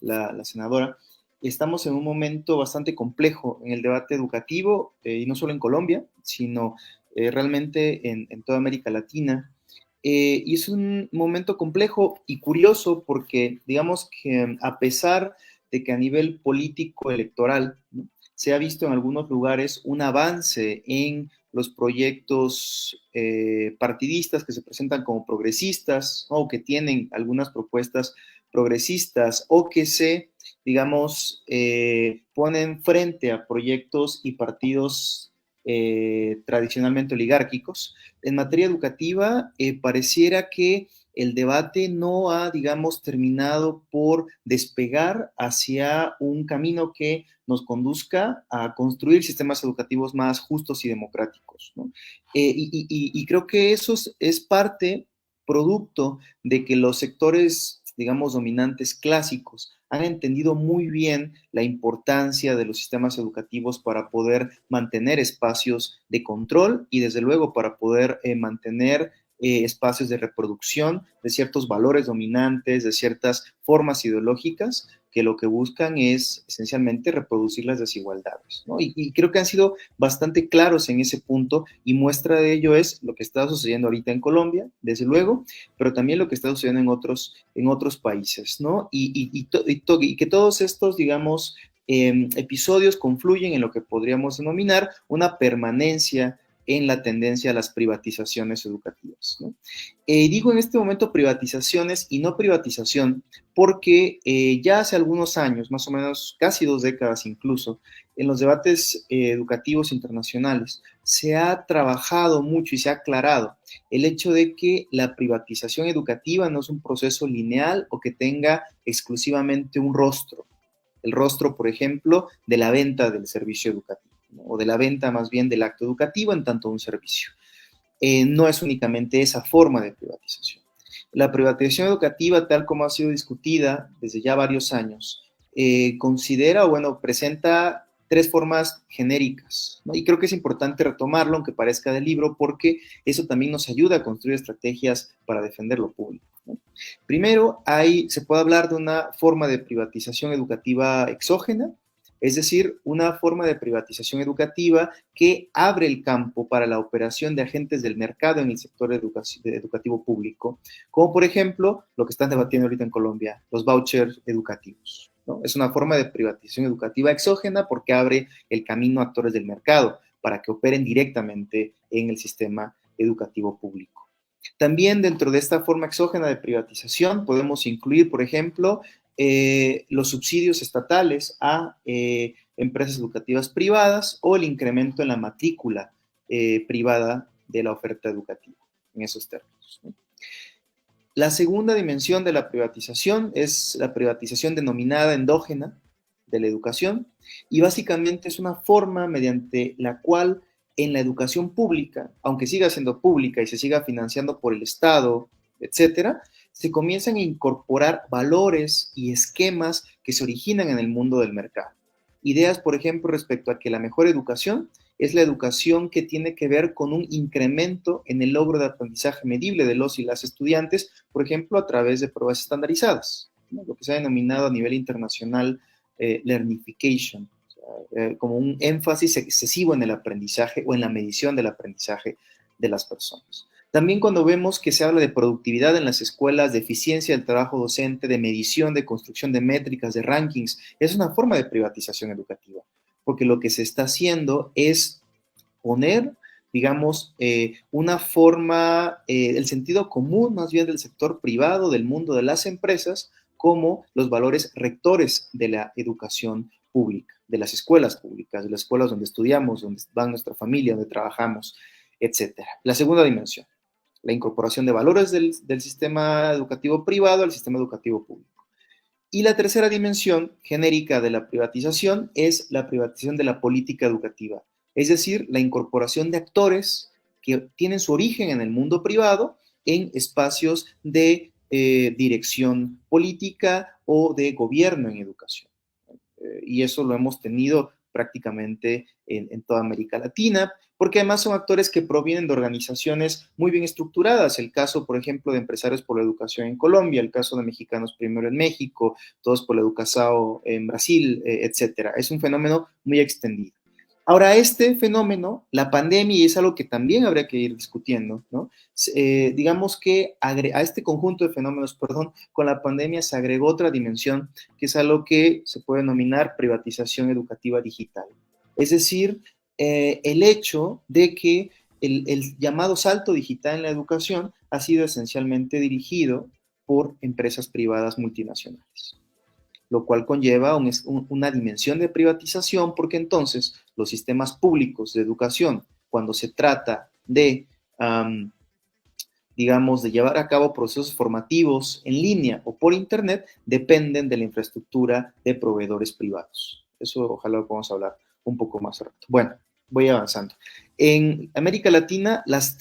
la senadora, estamos en un momento bastante complejo en el debate educativo, y no solo en Colombia, sino realmente en toda América Latina. Y es un momento complejo y curioso porque, digamos que a pesar de que a nivel político electoral, ¿no?, se ha visto en algunos lugares un avance en los proyectos partidistas que se presentan como progresistas, ¿no?, o que tienen algunas propuestas progresistas o que se, digamos, ponen frente a proyectos y partidos tradicionalmente oligárquicos. En materia educativa, pareciera que el debate no ha, digamos, terminado por despegar hacia un camino que nos conduzca a construir sistemas educativos más justos y democráticos, ¿no? Y creo que eso es parte, producto de que los sectores, digamos, dominantes clásicos han entendido muy bien la importancia de los sistemas educativos para poder mantener espacios de control y desde luego para poder mantener espacios de reproducción de ciertos valores dominantes, de ciertas formas ideológicas que lo que buscan es esencialmente reproducir las desigualdades, ¿no? Y creo que han sido bastante claros en ese punto y muestra de ello es lo que está sucediendo ahorita en Colombia, desde luego, pero también lo que está sucediendo en otros países, ¿no? Y que todos estos, digamos, episodios confluyen en lo que podríamos denominar una permanencia en la tendencia a las privatizaciones educativas, ¿no? Digo en este momento privatizaciones y no privatización porque ya hace algunos años, más o menos casi 2 décadas incluso, en los debates educativos internacionales se ha trabajado mucho y se ha aclarado el hecho de que la privatización educativa no es un proceso lineal o que tenga exclusivamente un rostro. El rostro, por ejemplo, de la venta del servicio educativo, ¿no?, o de la venta más bien del acto educativo en tanto un servicio. No es únicamente esa forma de privatización. La privatización educativa, tal como ha sido discutida desde ya varios años, considera, o bueno, presenta 3 formas genéricas, ¿no? Y creo que es importante retomarlo, aunque parezca del libro, porque eso también nos ayuda a construir estrategias para defender lo público, ¿no? Primero, se puede hablar de una forma de privatización educativa exógena, es decir, una forma de privatización educativa que abre el campo para la operación de agentes del mercado en el sector educativo público, como por ejemplo lo que están debatiendo ahorita en Colombia, los vouchers educativos, ¿no? Es una forma de privatización educativa exógena porque abre el camino a actores del mercado para que operen directamente en el sistema educativo público. También dentro de esta forma exógena de privatización podemos incluir, por ejemplo, los subsidios estatales a empresas educativas privadas o el incremento en la matrícula privada de la oferta educativa, en esos términos, ¿no? La segunda dimensión de la privatización es la privatización denominada endógena de la educación y básicamente es una forma mediante la cual en la educación pública, aunque siga siendo pública y se siga financiando por el Estado, etcétera, se comienzan a incorporar valores y esquemas que se originan en el mundo del mercado. Ideas, por ejemplo, respecto a que la mejor educación es la educación que tiene que ver con un incremento en el logro de aprendizaje medible de los y las estudiantes, por ejemplo, a través de pruebas estandarizadas, ¿no?, lo que se ha denominado a nivel internacional learnification, o sea, como un énfasis excesivo en el aprendizaje o en la medición del aprendizaje de las personas. También cuando vemos que se habla de productividad en las escuelas, de eficiencia del trabajo docente, de medición, de construcción de métricas, de rankings, es una forma de privatización educativa, porque lo que se está haciendo es poner, digamos, una forma, el sentido común más bien del sector privado, del mundo de las empresas, como los valores rectores de la educación pública, de las escuelas públicas, de las escuelas donde estudiamos, donde va nuestra familia, donde trabajamos, etcétera. La segunda dimensión, la incorporación de valores del sistema educativo privado al sistema educativo público. Y la tercera dimensión genérica de la privatización es la privatización de la política educativa, es decir, la incorporación de actores que tienen su origen en el mundo privado en espacios de dirección política o de gobierno en educación. Y eso lo hemos tenido prácticamente en toda América Latina, porque además son actores que provienen de organizaciones muy bien estructuradas. El caso, por ejemplo, de Empresarios por la Educación en Colombia, el caso de Mexicanos Primero en México, Todos por la Educación en Brasil, etcétera. Es un fenómeno muy extendido. Ahora, este fenómeno, la pandemia, y es algo que también habría que ir discutiendo, ¿no? Digamos que a este conjunto de fenómenos, perdón, con la pandemia se agregó otra dimensión, que es algo que se puede denominar privatización educativa digital. Es decir, el hecho de que el llamado salto digital en la educación ha sido esencialmente dirigido por empresas privadas multinacionales, lo cual conlleva una dimensión de privatización, porque entonces los sistemas públicos de educación, cuando se trata de, digamos, de llevar a cabo procesos formativos en línea o por Internet, dependen de la infraestructura de proveedores privados. Eso ojalá lo podamos hablar un poco más a rato. Bueno, voy avanzando. En América Latina, las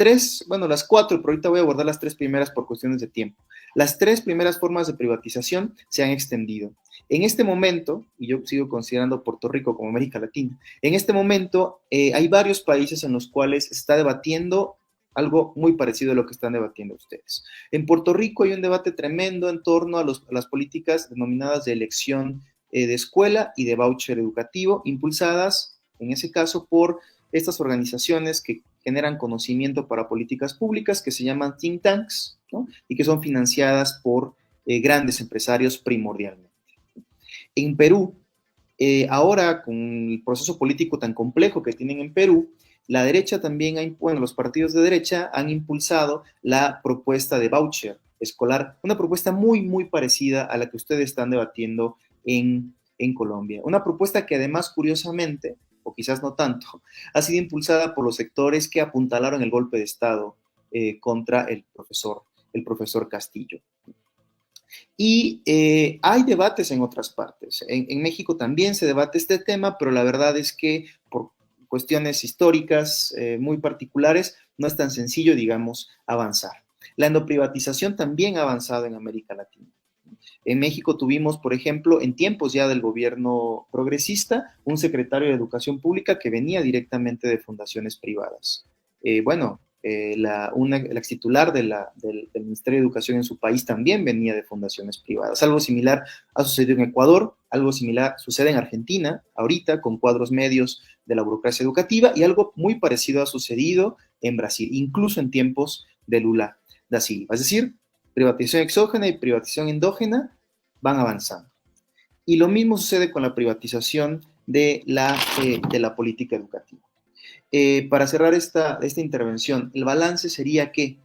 cuatro, pero ahorita voy a abordar las tres primeras por cuestiones de tiempo. Las tres primeras formas de privatización se han extendido. En este momento, y yo sigo considerando Puerto Rico como América Latina, en este momento hay varios países en los cuales se está debatiendo algo muy parecido a lo que están debatiendo ustedes. En Puerto Rico hay un debate tremendo en torno a las políticas denominadas de elección de escuela y de voucher educativo, impulsadas, en ese caso, por estas organizaciones que generan conocimiento para políticas públicas, que se llaman think tanks, ¿no? Y que son financiadas por grandes empresarios primordialmente. En Perú, ahora con el proceso político tan complejo que tienen en Perú, la derecha también, los partidos de derecha han impulsado la propuesta de voucher escolar, una propuesta muy, muy parecida a la que ustedes están debatiendo en Colombia. Una propuesta que además, curiosamente, o quizás no tanto, ha sido impulsada por los sectores que apuntalaron el golpe de Estado contra el profesor Castillo. Y hay debates en otras partes. En México también se debate este tema, pero la verdad es que por cuestiones históricas muy particulares no es tan sencillo, digamos, avanzar. La endoprivatización también ha avanzado en América Latina. En México tuvimos, por ejemplo, en tiempos ya del gobierno progresista, un secretario de Educación Pública que venía directamente de fundaciones privadas. La ex titular del Ministerio de Educación en su país también venía de fundaciones privadas. Algo similar ha sucedido en Ecuador, algo similar sucede en Argentina, ahorita, con cuadros medios de la burocracia educativa, y algo muy parecido ha sucedido en Brasil, incluso en tiempos de Lula da Silva. Es decir, privatización exógena y privatización endógena van avanzando. Y lo mismo sucede con la privatización de la política educativa. Para cerrar esta intervención, el balance sería que,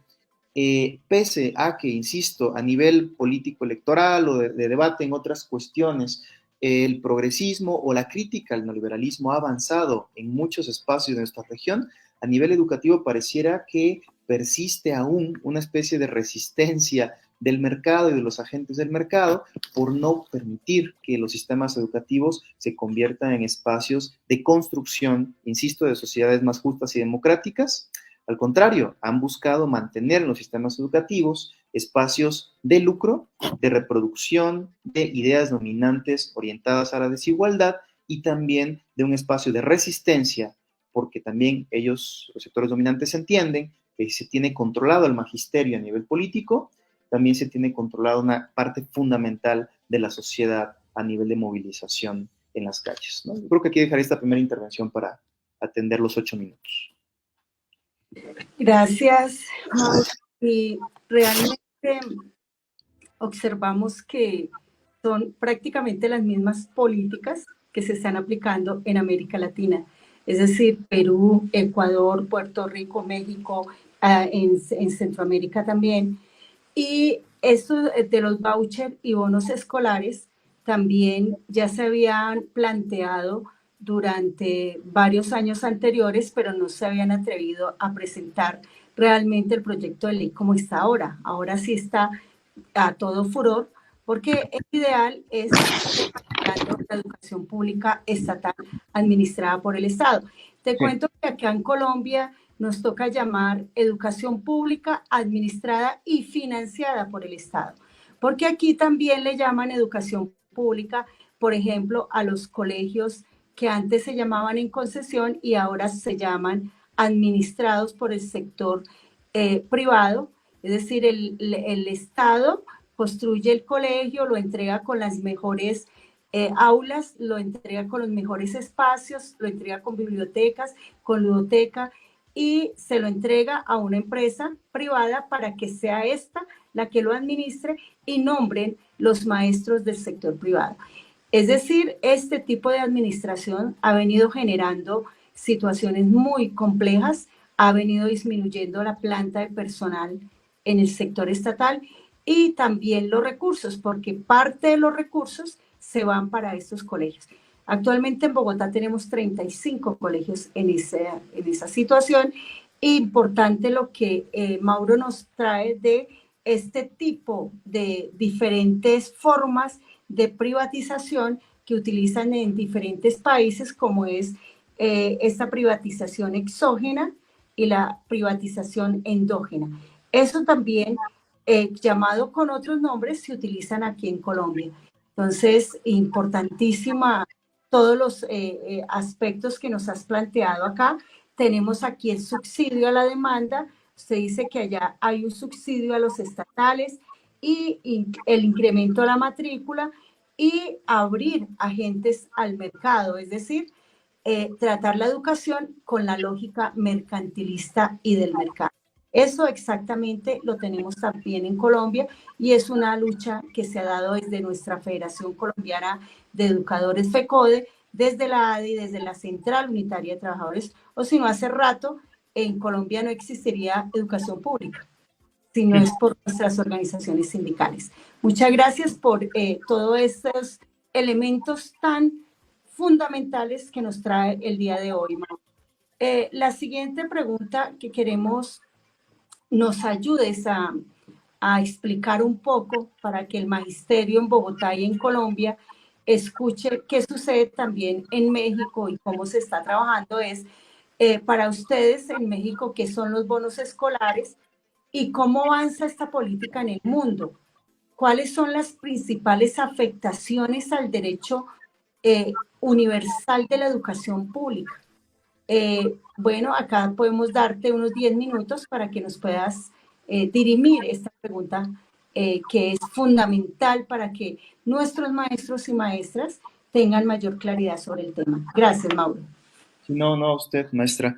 pese a que, insisto, a nivel político electoral o de debate en otras cuestiones, el progresismo o la crítica al neoliberalismo ha avanzado en muchos espacios de nuestra región, a nivel educativo pareciera que persiste aún una especie de resistencia del mercado y de los agentes del mercado por no permitir que los sistemas educativos se conviertan en espacios de construcción, insisto, de sociedades más justas y democráticas. Al contrario, han buscado mantener en los sistemas educativos espacios de lucro, de reproducción de ideas dominantes orientadas a la desigualdad y también de un espacio de resistencia, porque también ellos, los sectores dominantes, entienden que si se tiene controlado el magisterio a nivel político, también se tiene controlada una parte fundamental de la sociedad a nivel de movilización en las calles, ¿no? Yo creo que aquí dejaré esta primera intervención para atender los 8 minutos. Gracias, Mauro. Y realmente observamos que son prácticamente las mismas políticas que se están aplicando en América Latina. Es decir, Perú, Ecuador, Puerto Rico, México, en Centroamérica también. Y esto de los vouchers y bonos escolares también ya se habían planteado durante varios años anteriores, pero no se habían atrevido a presentar realmente el proyecto de ley como está ahora. Ahora sí está a todo furor, porque el ideal es la educación pública estatal administrada por el Estado. Te cuento que acá en Colombia nos toca llamar educación pública administrada y financiada por el Estado, porque aquí también le llaman educación pública, por ejemplo, a los colegios que antes se llamaban en concesión y ahora se llaman administrados por el sector privado, es decir, el Estado construye el colegio, lo entrega con las mejores aulas, lo entrega con los mejores espacios, lo entrega con bibliotecas, con ludoteca, y se lo entrega a una empresa privada para que sea esta la que lo administre y nombren los maestros del sector privado. Es decir, este tipo de administración ha venido generando situaciones muy complejas, ha venido disminuyendo la planta de personal en el sector estatal y también los recursos, porque parte de los recursos se van para estos colegios. Actualmente en Bogotá tenemos 35 colegios en esa situación. Importante lo que Mauro nos trae de este tipo de diferentes formas de privatización que utilizan en diferentes países, como es esta privatización exógena y la privatización endógena. Eso también, llamado con otros nombres, se utilizan aquí en Colombia. Entonces, importantísima todos los aspectos que nos has planteado acá. Tenemos aquí el subsidio a la demanda. Usted dice que allá hay un subsidio a los estatales y el incremento a la matrícula y abrir agentes al mercado, es decir, tratar la educación con la lógica mercantilista y del mercado. Eso exactamente lo tenemos también en Colombia y es una lucha que se ha dado desde nuestra Federación Colombiana de Educadores FECODE, desde la ADI, desde la Central Unitaria de Trabajadores, o si no, hace rato en Colombia no existiría educación pública, si no es por nuestras organizaciones sindicales. Muchas gracias por todos estos elementos tan fundamentales que nos trae el día de hoy, Mauro. La siguiente pregunta que queremos nos ayudes a explicar un poco para que el magisterio en Bogotá y en Colombia escuche qué sucede también en México y cómo se está trabajando es para ustedes en México qué son los bonos escolares y cómo avanza esta política en el mundo. ¿Cuáles son las principales afectaciones al derecho universal de la educación pública? Bueno, acá podemos darte unos 10 minutos para que nos puedas dirimir esta pregunta que es fundamental para que nuestros maestros y maestras tengan mayor claridad sobre el tema. Gracias, Mauro. No, no, usted, maestra.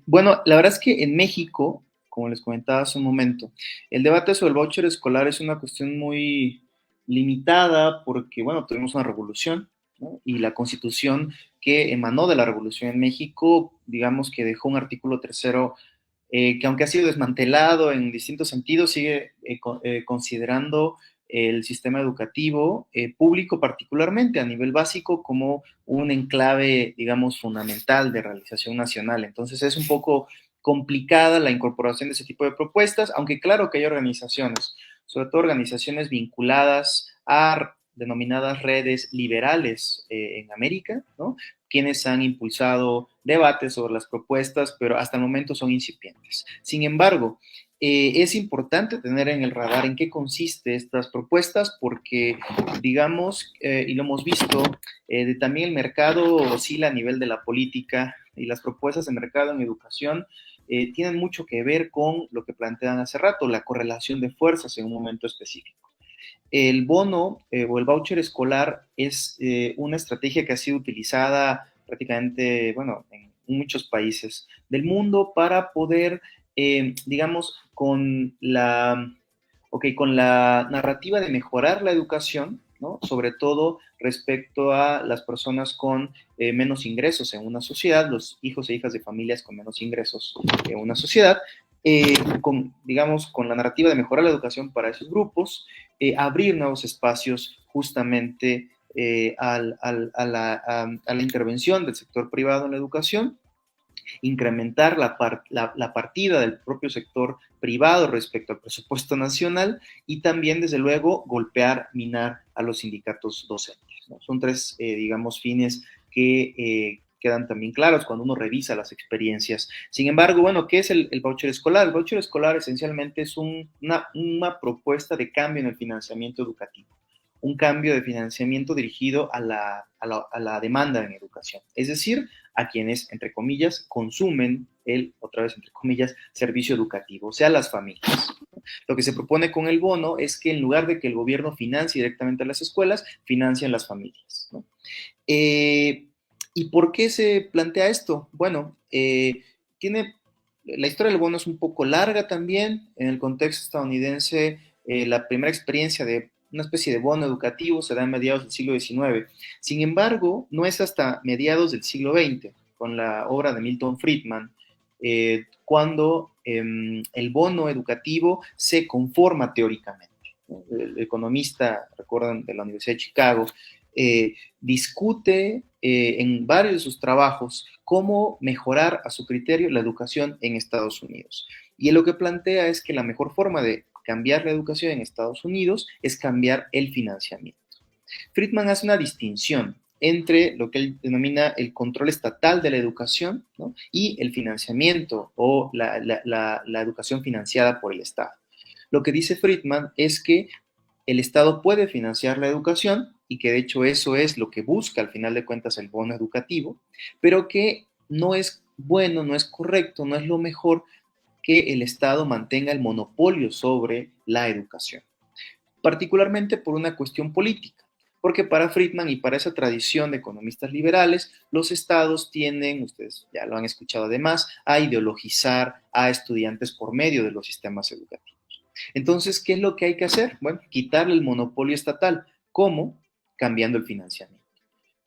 Bueno, la verdad es que en México, como les comentaba hace un momento, el debate sobre el voucher escolar es una cuestión muy limitada porque, bueno, tuvimos una revolución, ¿no? Y la constitución que emanó de la revolución en México, digamos que dejó un artículo tercero que aunque ha sido desmantelado en distintos sentidos, sigue considerando el sistema educativo público particularmente a nivel básico como un enclave, digamos, fundamental de realización nacional. Entonces es un poco complicada la incorporación de ese tipo de propuestas, aunque claro que hay organizaciones, sobre todo organizaciones vinculadas a denominadas redes liberales en América, ¿no? Quienes han impulsado debates sobre las propuestas, pero hasta el momento son incipientes. Sin embargo, es importante tener en el radar en qué consiste estas propuestas porque, digamos, y lo hemos visto, también el mercado oscila a nivel de la política y las propuestas de mercado en educación tienen mucho que ver con lo que plantean hace rato, la correlación de fuerzas en un momento específico. El bono o el voucher escolar es una estrategia que ha sido utilizada prácticamente, bueno, en muchos países del mundo para poder, digamos, con la narrativa de mejorar la educación, ¿no? Sobre todo respecto a las personas con menos ingresos en una sociedad, los hijos e hijas de familias con menos ingresos en una sociedad, digamos, con la narrativa de mejorar la educación para esos grupos, abrir nuevos espacios justamente a la intervención del sector privado en la educación, incrementar la partida del propio sector privado respecto al presupuesto nacional y también, desde luego, golpear, minar a los sindicatos docentes, ¿no? Son tres, digamos, fines que quedan también claros cuando uno revisa las experiencias. Sin embargo, bueno, ¿qué es el voucher escolar? El voucher escolar esencialmente es una propuesta de cambio en el financiamiento educativo, un cambio de financiamiento dirigido a la demanda en educación, es decir, a quienes, entre comillas, consumen el, otra vez entre comillas, servicio educativo, o sea, las familias. Lo que se propone con el bono es que en lugar de que el gobierno financie directamente a las escuelas, financien las familias, ¿no? ¿Y por qué se plantea esto? Bueno, la historia del bono es un poco larga también. En el contexto estadounidense, la primera experiencia de una especie de bono educativo se da a mediados del siglo XIX. Sin embargo, no es hasta mediados del siglo XX, con la obra de Milton Friedman, cuando el bono educativo se conforma teóricamente. El economista, recuerdan, de la Universidad de Chicago, discute en varios de sus trabajos cómo mejorar a su criterio la educación en Estados Unidos. Y él lo que plantea es que la mejor forma de cambiar la educación en Estados Unidos es cambiar el financiamiento. Friedman hace una distinción entre lo que él denomina el control estatal de la educación, ¿no? Y el financiamiento o la educación financiada por el Estado. Lo que dice Friedman es que el Estado puede financiar la educación y que de hecho eso es lo que busca al final de cuentas el bono educativo, pero que no es bueno, no es correcto, no es lo mejor que el Estado mantenga el monopolio sobre la educación, particularmente por una cuestión política, porque para Friedman y para esa tradición de economistas liberales, los estados tienden, ustedes ya lo han escuchado además, a ideologizar a estudiantes por medio de los sistemas educativos. Entonces, ¿qué es lo que hay que hacer? Bueno, quitarle el monopolio estatal. ¿Cómo? Cambiando el financiamiento,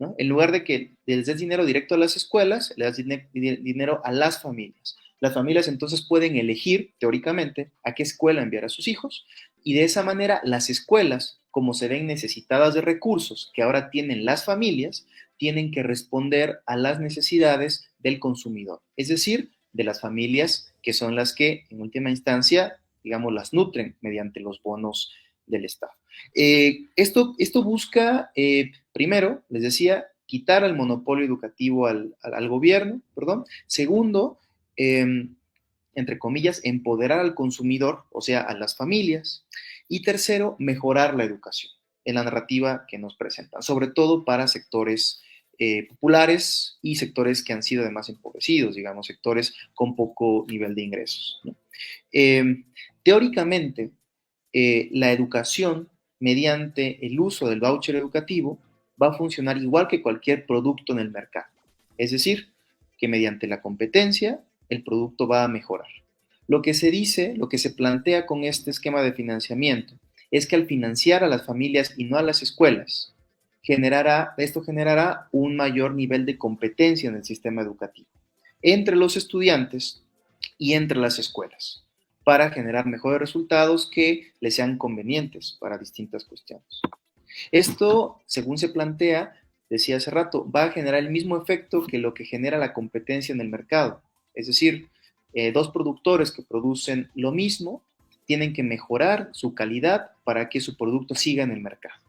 ¿no? En lugar de que les des dinero directo a las escuelas, le das dinero a las familias. Las familias entonces pueden elegir, teóricamente, a qué escuela enviar a sus hijos y de esa manera las escuelas, como se ven necesitadas de recursos que ahora tienen las familias, tienen que responder a las necesidades del consumidor, es decir, de las familias que son las que en última instancia, digamos, las nutren mediante los bonos del Estado. Esto busca, primero, les decía, quitar el monopolio educativo al gobierno, perdón. Segundo, entre comillas, empoderar al consumidor, o sea, a las familias. Y tercero, mejorar la educación en la narrativa que nos presentan, sobre todo para sectores populares y sectores que han sido además empobrecidos, digamos, sectores con poco nivel de ingresos, ¿no? Teóricamente, la educación mediante el uso del voucher educativo va a funcionar igual que cualquier producto en el mercado. Es decir, que mediante la competencia el producto va a mejorar. Lo que se dice, lo que se plantea con este esquema de financiamiento es que al financiar a las familias y no a las escuelas, esto generará un mayor nivel de competencia en el sistema educativo entre los estudiantes y entre las escuelas, para generar mejores resultados que les sean convenientes para distintas cuestiones. Esto, según se plantea, decía hace rato, va a generar el mismo efecto que lo que genera la competencia en el mercado. Es decir, dos productores que producen lo mismo tienen que mejorar su calidad para que su producto siga en el mercado.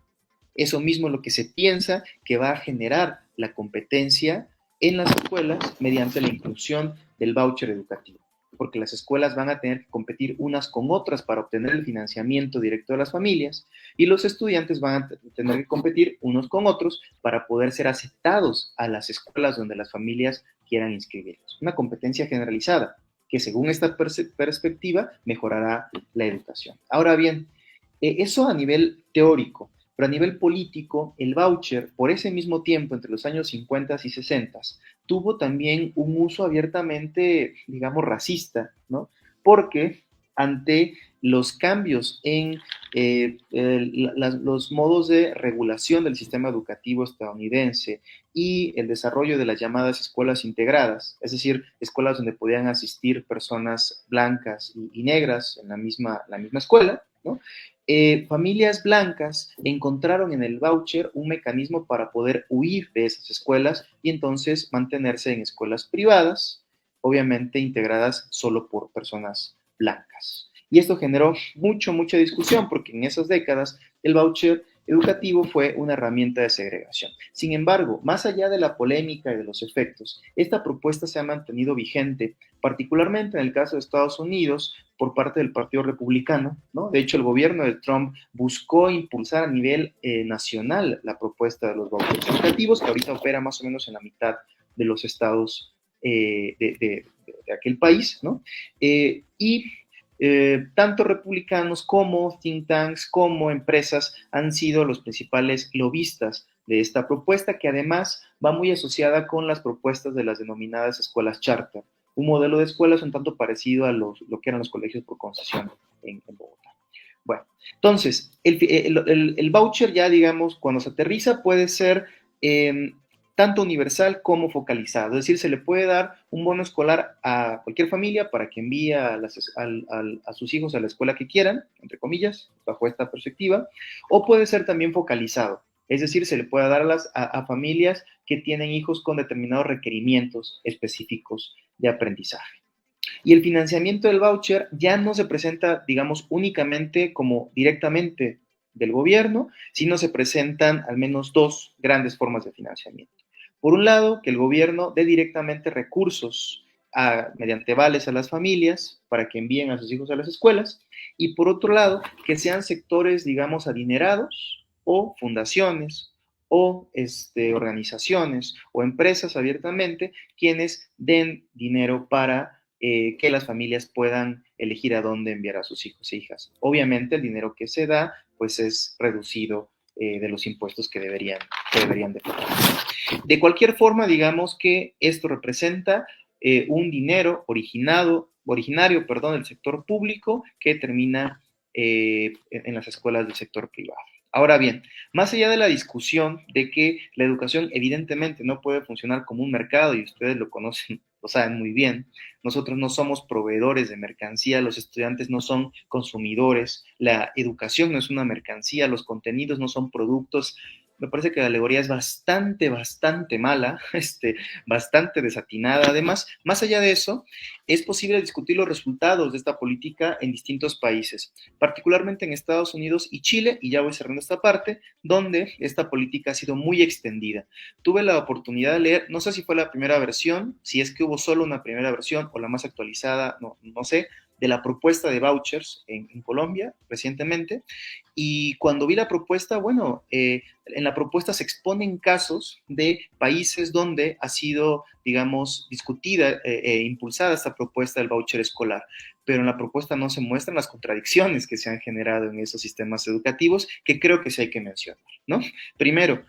Eso mismo es lo que se piensa que va a generar la competencia en las escuelas mediante la inclusión del voucher educativo, porque las escuelas van a tener que competir unas con otras para obtener el financiamiento directo de las familias y los estudiantes van a tener que competir unos con otros para poder ser aceptados a las escuelas donde las familias quieran inscribirlos. Una competencia generalizada que según esta perspectiva mejorará la educación. Ahora bien, eso a nivel teórico. Pero a nivel político, el voucher, por ese mismo tiempo, entre los años 50 y 60, tuvo también un uso abiertamente, digamos, racista, ¿no? Porque ante los cambios en los modos de regulación del sistema educativo estadounidense y el desarrollo de las llamadas escuelas integradas, es decir, escuelas donde podían asistir personas blancas y negras en la misma escuela, ¿no? Familias blancas encontraron en el voucher un mecanismo para poder huir de esas escuelas y entonces mantenerse en escuelas privadas, obviamente integradas solo por personas blancas. Y esto generó mucha discusión porque en esas décadas el voucher educativo fue una herramienta de segregación. Sin embargo, más allá de la polémica y de los efectos, esta propuesta se ha mantenido vigente, particularmente en el caso de Estados Unidos, por parte del Partido Republicano, ¿no? De hecho, el gobierno de Trump buscó impulsar a nivel nacional la propuesta de los vouchers educativos, que ahorita opera más o menos en la mitad de los estados de aquel país, ¿no? Y tanto republicanos como think tanks como empresas han sido los principales lobistas de esta propuesta, que además va muy asociada con las propuestas de las denominadas escuelas charter, un modelo de escuelas un tanto parecido a lo que eran los colegios por concesión en Bogotá. Bueno, entonces, el voucher ya, digamos, cuando se aterriza puede ser tanto universal como focalizado. Es decir, se le puede dar un bono escolar a cualquier familia para que envíe a sus hijos a la escuela que quieran, entre comillas, bajo esta perspectiva, o puede ser también focalizado. Es decir, se le puede dar a familias que tienen hijos con determinados requerimientos específicos de aprendizaje. Y el financiamiento del voucher ya no se presenta, digamos, únicamente como directamente del gobierno, sino se presentan al menos dos grandes formas de financiamiento. Por un lado, que el gobierno dé directamente recursos mediante vales a las familias para que envíen a sus hijos a las escuelas, y por otro lado, que sean sectores, digamos, adinerados o fundaciones o organizaciones o empresas abiertamente quienes den dinero para que las familias puedan elegir a dónde enviar a sus hijos e hijas. Obviamente el dinero que se da pues es reducido de los impuestos que deberían de pagar. De cualquier forma, digamos que esto representa un dinero originario del sector público que termina en las escuelas del sector privado. Ahora bien, más allá de la discusión de que la educación evidentemente no puede funcionar como un mercado, y ustedes lo conocen, lo saben muy bien, nosotros no somos proveedores de mercancía, los estudiantes no son consumidores, la educación no es una mercancía, los contenidos no son productos. Me parece que la alegoría es bastante mala, bastante desatinada. Además, más allá de eso, es posible discutir los resultados de esta política en distintos países, particularmente en Estados Unidos y Chile, y ya voy cerrando esta parte, donde esta política ha sido muy extendida. Tuve la oportunidad de leer, no sé si fue la primera versión, si es que hubo solo una primera versión o la más actualizada, no sé, de la propuesta de vouchers en Colombia recientemente. Y cuando vi la propuesta, bueno, en la propuesta se exponen casos de países donde ha sido, digamos, discutida e impulsada esta propuesta del voucher escolar, pero en la propuesta no se muestran las contradicciones que se han generado en esos sistemas educativos, que creo que sí hay que mencionar, ¿no? Primero,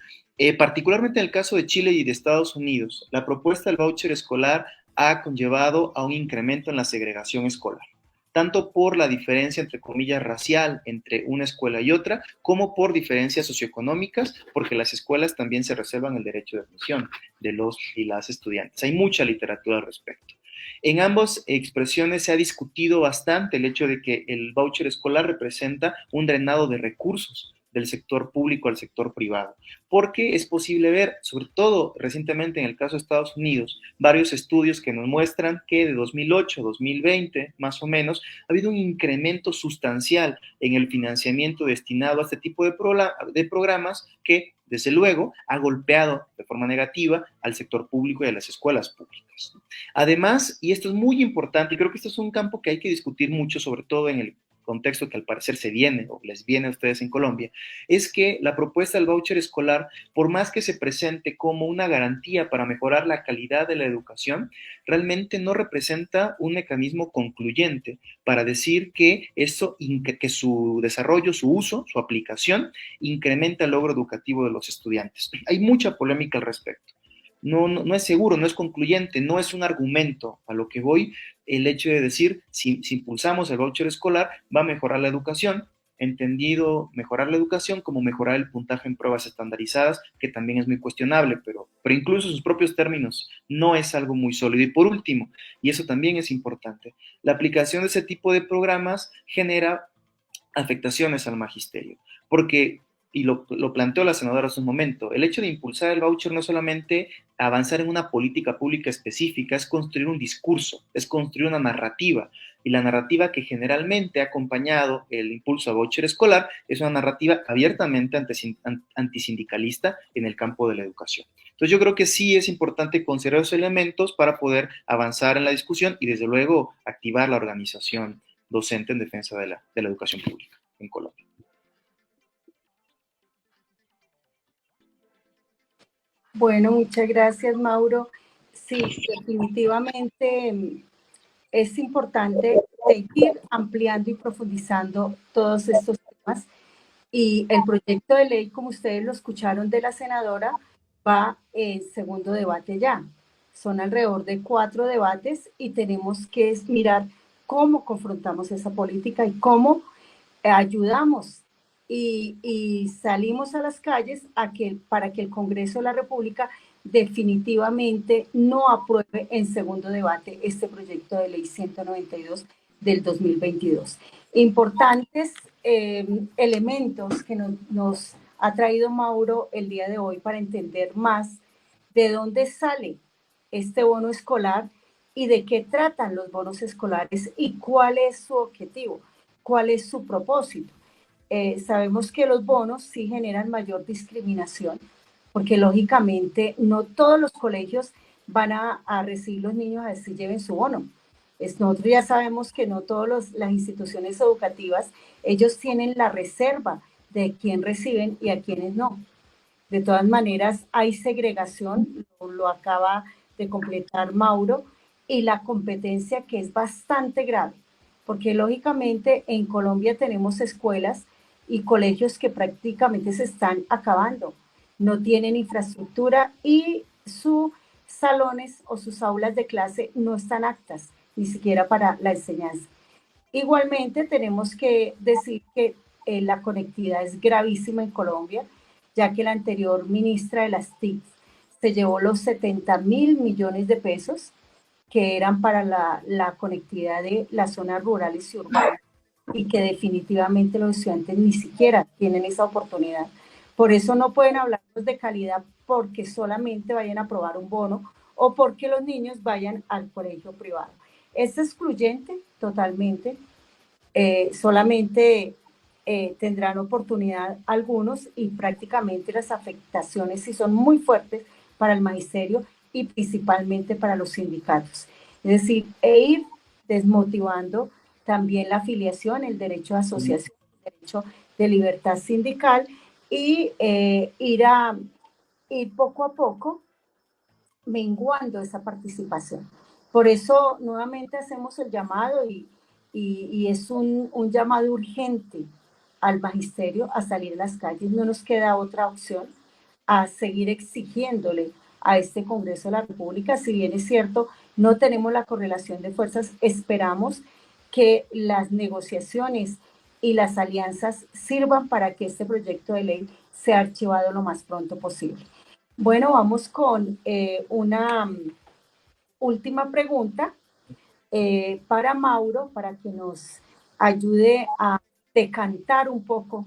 particularmente en el caso de Chile y de Estados Unidos, la propuesta del voucher escolar ha conllevado a un incremento en la segregación escolar, tanto por la diferencia, entre comillas, racial entre una escuela y otra, como por diferencias socioeconómicas, porque las escuelas también se reservan el derecho de admisión de los y las estudiantes. Hay mucha literatura al respecto. En ambas expresiones se ha discutido bastante el hecho de que el voucher escolar representa un drenado de recursos del sector público al sector privado, porque es posible ver, sobre todo recientemente en el caso de Estados Unidos, varios estudios que nos muestran que de 2008 a 2020, más o menos, ha habido un incremento sustancial en el financiamiento destinado a este tipo de programas que, desde luego, ha golpeado de forma negativa al sector público y a las escuelas públicas. Además, y esto es muy importante, y creo que este es un campo que hay que discutir mucho, sobre todo en el contexto que al parecer se viene o les viene a ustedes en Colombia, es que la propuesta del voucher escolar, por más que se presente como una garantía para mejorar la calidad de la educación, realmente no representa un mecanismo concluyente para decir que eso, que su desarrollo, su uso, su aplicación, incrementa el logro educativo de los estudiantes. Hay mucha polémica al respecto. No es seguro, no es concluyente, no es un argumento a lo que voy el hecho de decir, si impulsamos el voucher escolar, va a mejorar la educación, entendido mejorar la educación como mejorar el puntaje en pruebas estandarizadas, que también es muy cuestionable, pero incluso sus propios términos no es algo muy sólido. Y por último, y eso también es importante, la aplicación de ese tipo de programas genera afectaciones al magisterio, porque, y lo planteó la senadora hace un momento, el hecho de impulsar el voucher no es solamente avanzar en una política pública específica, es construir un discurso, es construir una narrativa, y la narrativa que generalmente ha acompañado el impulso a voucher escolar es una narrativa abiertamente antisindicalista en el campo de la educación. Entonces yo creo que sí es importante considerar esos elementos para poder avanzar en la discusión y desde luego activar la organización docente en defensa de la educación pública en Colombia. Bueno, muchas gracias, Mauro. Sí, definitivamente es importante seguir ampliando y profundizando todos estos temas. Y el proyecto de ley, como ustedes lo escucharon de la senadora, va en segundo debate ya. Son alrededor de 4 debates y tenemos que mirar cómo confrontamos esa política y cómo ayudamos y salimos a las calles para que el Congreso de la República definitivamente no apruebe en segundo debate este proyecto de ley 192 del 2022. Importantes elementos que nos ha traído Mauro el día de hoy para entender más de dónde sale este bono escolar y de qué tratan los bonos escolares y cuál es su objetivo, cuál es su propósito. Sabemos que los bonos sí generan mayor discriminación, porque lógicamente no todos los colegios van a recibir los niños a decir lleven su bono. Nosotros ya sabemos que no todas las instituciones educativas, ellos tienen la reserva de quién reciben y a quiénes no. De todas maneras, hay segregación, lo acaba de completar Mauro, y la competencia que es bastante grave, porque lógicamente en Colombia tenemos escuelas y colegios que prácticamente se están acabando, no tienen infraestructura y sus salones o sus aulas de clase no están aptas, ni siquiera para la enseñanza. Igualmente tenemos que decir que la conectividad es gravísima en Colombia, ya que la anterior ministra de las TIC se llevó los 70.000 millones de pesos que eran para la conectividad de las zonas rurales y urbanas y que definitivamente los estudiantes ni siquiera tienen esa oportunidad. Por eso no pueden hablarnos de calidad porque solamente vayan a aprobar un bono o porque los niños vayan al colegio privado. Es excluyente totalmente, solamente tendrán oportunidad algunos y prácticamente las afectaciones sí son muy fuertes para el magisterio y principalmente para los sindicatos. Es decir, ir desmotivando también la afiliación, el derecho de asociación, el derecho de libertad sindical y ir poco a poco menguando esa participación. Por eso nuevamente hacemos el llamado y es un llamado urgente al magisterio a salir a las calles. No nos queda otra opción a seguir exigiéndole a este Congreso de la República. Si bien es cierto, no tenemos la correlación de fuerzas, esperamos que las negociaciones y las alianzas sirvan para que este proyecto de ley sea archivado lo más pronto posible. Bueno, vamos con una última pregunta para Mauro, para que nos ayude a decantar un poco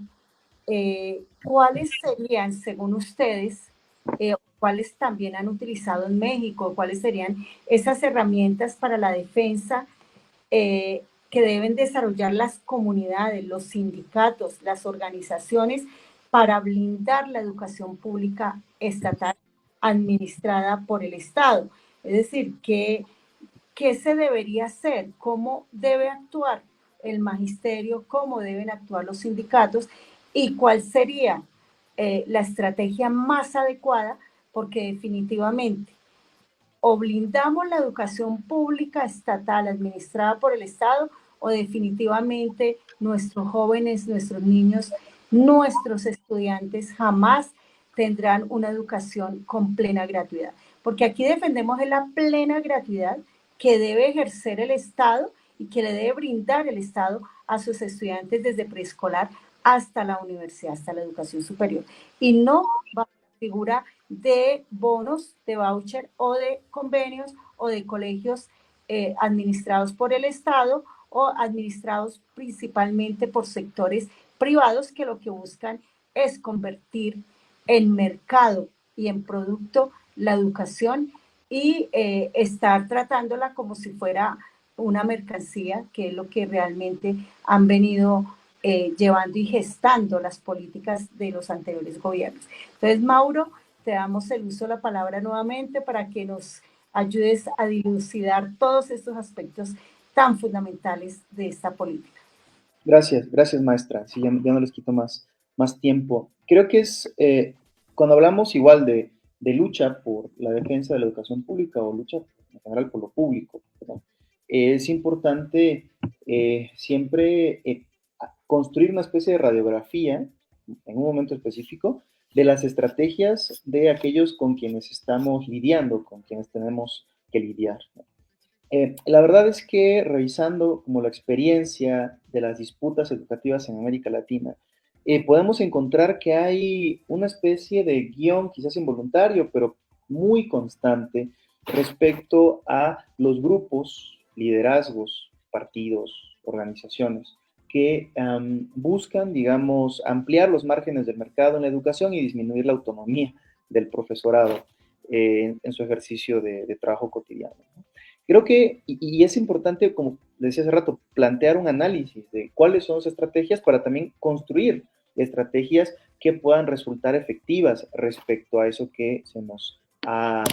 cuáles serían, según ustedes, cuáles también han utilizado en México, cuáles serían esas herramientas para la defensa que deben desarrollar las comunidades, los sindicatos, las organizaciones para blindar la educación pública estatal administrada por el Estado. Es decir, ¿qué se debería hacer? ¿Cómo debe actuar el magisterio? ¿Cómo deben actuar los sindicatos? ¿Y cuál sería la estrategia más adecuada? Porque definitivamente o blindamos la educación pública estatal administrada por el Estado o definitivamente nuestros jóvenes, nuestros niños, nuestros estudiantes jamás tendrán una educación con plena gratuidad. Porque aquí defendemos la plena gratuidad que debe ejercer el Estado y que le debe brindar el Estado a sus estudiantes desde preescolar hasta la universidad, hasta la educación superior. Y no va a la figura de bonos, de voucher o de convenios o de colegios administrados por el Estado o administrados principalmente por sectores privados que lo que buscan es convertir en mercado y en producto la educación y estar tratándola como si fuera una mercancía, que es lo que realmente han venido llevando y gestando las políticas de los anteriores gobiernos. Entonces, Mauro, te damos el uso de la palabra nuevamente para que nos ayudes a dilucidar todos estos aspectos tan fundamentales de esta política. Gracias, gracias maestra. Sí, ya no les quito más tiempo. Creo que es, cuando hablamos igual de lucha por la defensa de la educación pública o lucha en general por lo público, ¿no? Es importante siempre construir una especie de radiografía en un momento específico de las estrategias de aquellos con quienes estamos lidiando, con quienes tenemos que lidiar, ¿no? La verdad es que revisando como la experiencia de las disputas educativas en América Latina, podemos encontrar que hay una especie de guión, quizás involuntario, pero muy constante respecto a los grupos, liderazgos, partidos, organizaciones que buscan, digamos, ampliar los márgenes del mercado en la educación y disminuir la autonomía del profesorado en su ejercicio de trabajo cotidiano, ¿no? Creo que, y es importante, como decía hace rato, plantear un análisis de cuáles son las estrategias para también construir estrategias que puedan resultar efectivas respecto a eso que se nos ha,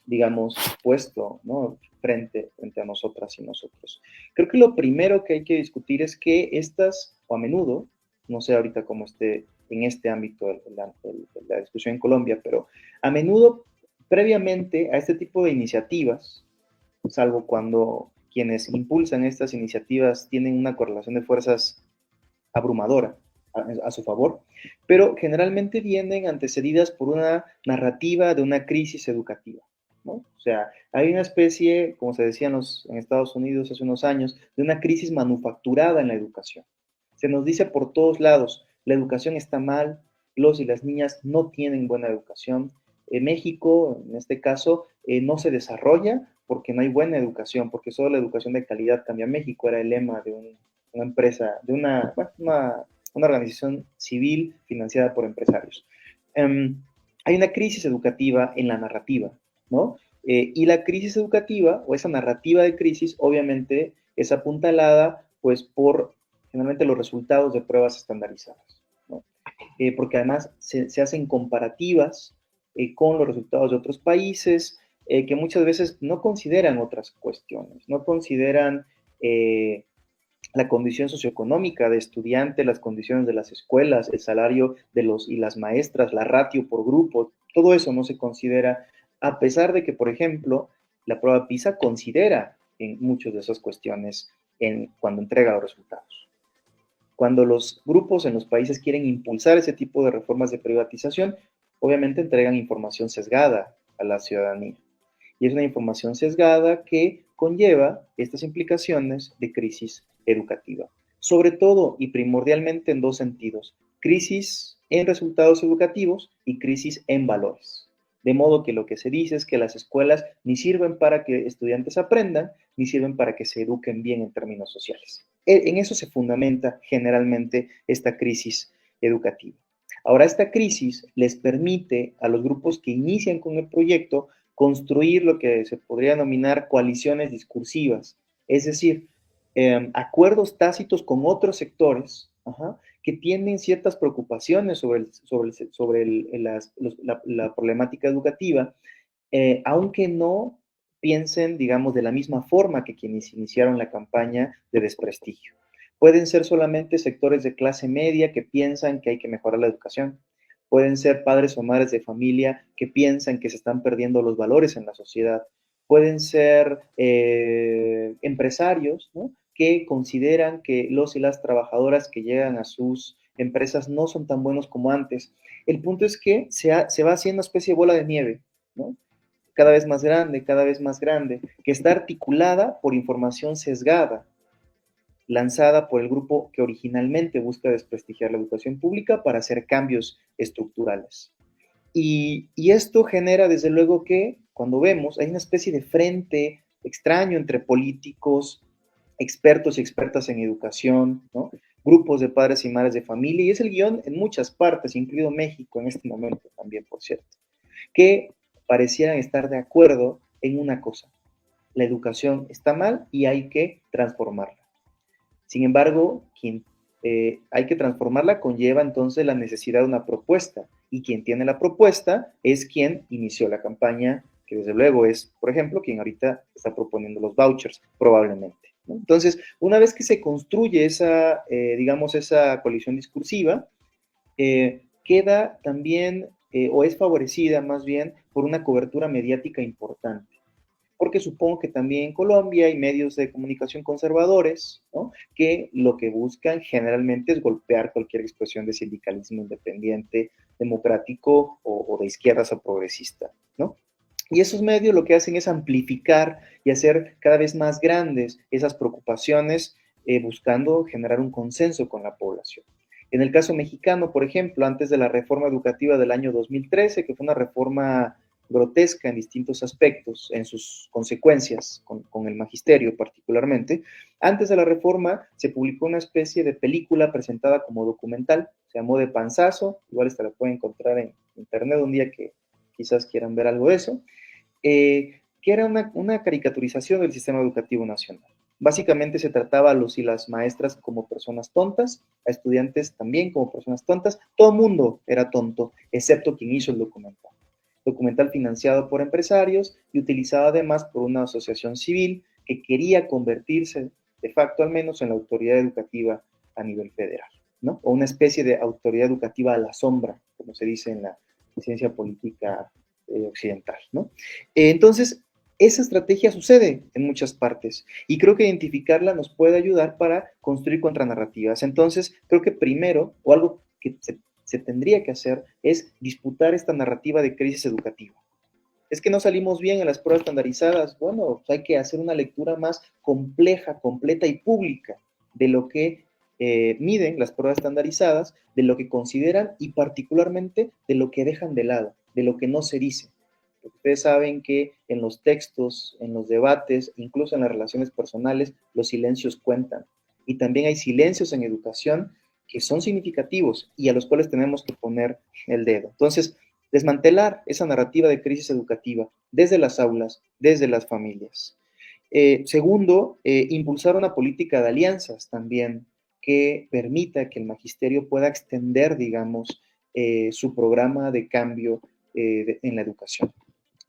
digamos, puesto, ¿no? frente a nosotras y nosotros. Creo que lo primero que hay que discutir es que estas, o a menudo, no sé ahorita cómo esté en este ámbito de la discusión en Colombia, pero a menudo, previamente a este tipo de iniciativas, salvo cuando quienes impulsan estas iniciativas tienen una correlación de fuerzas abrumadora a su favor, pero generalmente vienen antecedidas por una narrativa de una crisis educativa, ¿no? O sea, hay una especie, como se decía en Estados Unidos hace unos años, de una crisis manufacturada en la educación. Se nos dice por todos lados, la educación está mal, los y las niñas no tienen buena educación. México, en este caso, no se desarrolla porque no hay buena educación, porque solo la educación de calidad cambia México, era el lema de una empresa, de una organización civil financiada por empresarios. Hay una crisis educativa en la narrativa, ¿no? Y la crisis educativa, o esa narrativa de crisis, obviamente es apuntalada, pues, por generalmente los resultados de pruebas estandarizadas, ¿no? Porque además se hacen comparativas con los resultados de otros países, que muchas veces no consideran otras cuestiones, no consideran la condición socioeconómica de estudiante, las condiciones de las escuelas, el salario de los y las maestras, la ratio por grupo, todo eso no se considera, a pesar de que, por ejemplo, la prueba PISA considera en muchas de esas cuestiones cuando entrega los resultados. Cuando los grupos en los países quieren impulsar ese tipo de reformas de privatización, obviamente entregan información sesgada a la ciudadanía. Y es una información sesgada que conlleva estas implicaciones de crisis educativa. Sobre todo y primordialmente en dos sentidos: crisis en resultados educativos y crisis en valores. De modo que lo que se dice es que las escuelas ni sirven para que estudiantes aprendan, ni sirven para que se eduquen bien en términos sociales. En eso se fundamenta generalmente esta crisis educativa. Ahora, esta crisis les permite a los grupos que inician con el proyecto construir lo que se podría denominar coaliciones discursivas, es decir, acuerdos tácitos con otros sectores, ajá, que tienen ciertas preocupaciones sobre la problemática educativa, aunque no piensen, digamos, de la misma forma que quienes iniciaron la campaña de desprestigio. Pueden ser solamente sectores de clase media que piensan que hay que mejorar la educación. Pueden ser padres o madres de familia que piensan que se están perdiendo los valores en la sociedad. Pueden ser empresarios, ¿no?, que consideran que los y las trabajadoras que llegan a sus empresas no son tan buenos como antes. El punto es que se va haciendo una especie de bola de nieve, ¿no?, cada vez más grande, que está articulada por información sesgada, lanzada por el grupo que originalmente busca desprestigiar la educación pública para hacer cambios estructurales. Y esto genera, desde luego, que cuando vemos, hay una especie de frente extraño entre políticos, expertos y expertas en educación, ¿no?, grupos de padres y madres de familia, y es el guión en muchas partes, incluido México en este momento también, por cierto, que parecieran estar de acuerdo en una cosa: la educación está mal y hay que transformarla. Sin embargo, hay que transformarla conlleva entonces la necesidad de una propuesta, y quien tiene la propuesta es quien inició la campaña, que desde luego es, por ejemplo, quien ahorita está proponiendo los vouchers, probablemente, ¿no? Entonces, una vez que se construye digamos, esa coalición discursiva, queda también o es favorecida más bien por una cobertura mediática importante. Porque supongo que también en Colombia hay medios de comunicación conservadores, ¿no?, que lo que buscan generalmente es golpear cualquier expresión de sindicalismo independiente, democrático o de izquierdas o progresista, ¿no? Y esos medios lo que hacen es amplificar y hacer cada vez más grandes esas preocupaciones, buscando generar un consenso con la población. En el caso mexicano, por ejemplo, antes de la reforma educativa del año 2013, que fue una reforma grotesca en distintos aspectos, en sus consecuencias con el magisterio particularmente, antes de la reforma se publicó una especie de película presentada como documental, se llamó De Panzazo, igual esta la pueden encontrar en internet un día que quizás quieran ver algo de eso, que era una caricaturización del sistema educativo nacional. Básicamente se trataba a los y las maestras como personas tontas, a estudiantes también como personas tontas, todo el mundo era tonto, excepto quien hizo el documental. Documental financiado por empresarios y utilizado además por una asociación civil que quería convertirse, de facto al menos, en la autoridad educativa a nivel federal, ¿no? O una especie de autoridad educativa a la sombra, como se dice en la ciencia política occidental, ¿no? Entonces, esa estrategia sucede en muchas partes y creo que identificarla nos puede ayudar para construir contranarrativas. Entonces, creo que primero, o algo que se tendría que hacer, es disputar esta narrativa de crisis educativa. Es que no salimos bien en las pruebas estandarizadas. Bueno, hay que hacer una lectura más compleja, completa y pública de lo que miden las pruebas estandarizadas, de lo que consideran y particularmente de lo que dejan de lado, de lo que no se dice. Porque ustedes saben que en los textos, en los debates, incluso en las relaciones personales, los silencios cuentan. Y también hay silencios en educación que son significativos y a los cuales tenemos que poner el dedo. Entonces, desmantelar esa narrativa de crisis educativa desde las aulas, desde las familias. Segundo, impulsar una política de alianzas también que permita que el magisterio pueda extender, digamos, su programa de cambio en la educación.